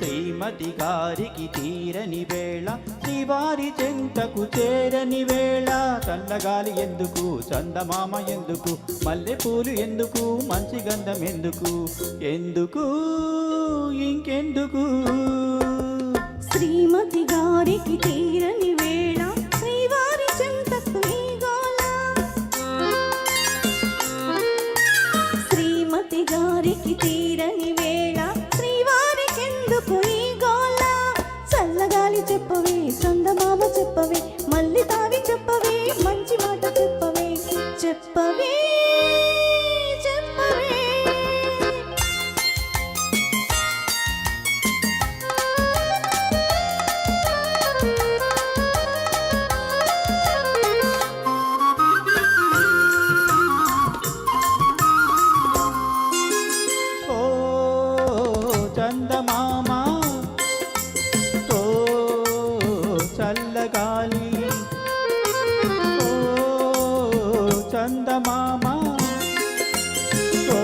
శ్రీమతి గారికి తీరని వేళ శ్రీవారి చెంతకు చేరని వేళ చల్లగాలి ఎందుకు చందమామ ఎందుకు మల్లెపూలు ఎందుకు మంచి గంధం ఎందుకు ఎందుకు ఇంకెందుకు శ్రీమతి గారికి తీరని వేళ శ్రీవారి చెంతకు ఈ గోల శ్రీమతి గారికి తీరని వేళ శ్రీవారికెందుకు ఈ గోల చల్లగాలి చెప్పవే చందమామ చెప్పవే మల్లి తావి చెప్పవే మంచి మాట చెప్పవే చెప్పవే చెప్పవే చందమామ ఓ చల్లగాలి ఓ చందమామ ఓ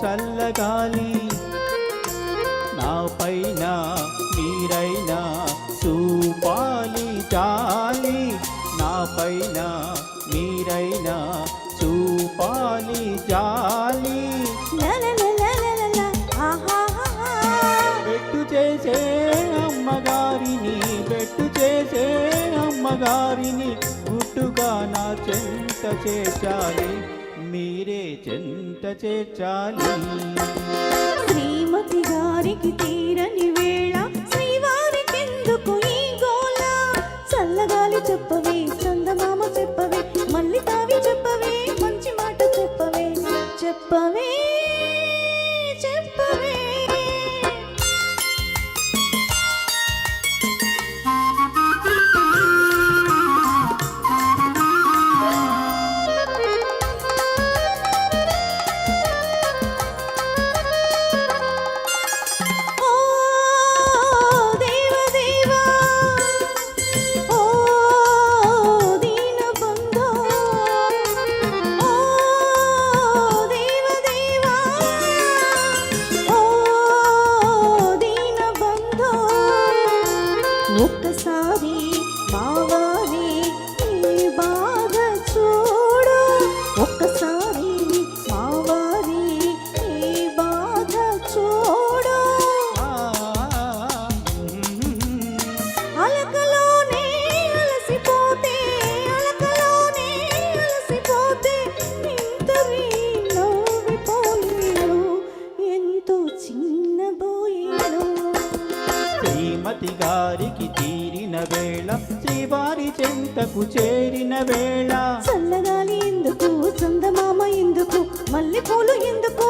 చల్లగాలి నా పైన మీరైనా చూపాలి చాలి నా పైన మీరైనా చూపాలి జాలి బెట్టు చేసే అమ్మగారిని బెట్టు చేసే అమ్మగారిని గుట్టుగా నా చెంత చేర్చాలి మీరే చెంత చేర్చాలి శ్రీమతి గారికి తీరని వేళ శ్రీవారికెందుకు ఈ గోల చల్లగాలి చెప్పవే చందమామ చెప్పవే మల్లి తావి చెప్పవే మంచి మాట చెప్పవే చెప్పవే చెప్పవే ఒక్కసారి బావాని నీ బాధ చూడు ఒక్కసారి బావాని నీ బాధ చూడు అలకలోనే అలసిపోతే అలకలోనే అలసిపోతే ఇంతవి నవ్విపోయాడు ఎంతో చిన్నబోయాడు శ్రీమతి గారికి తీరిన వేళ శ్రీవారి చెంతకు చేరిన వేళ చల్లగాలి ఎందుకు చందమామ ఎందుకు మల్లెపూలు ఎందుకు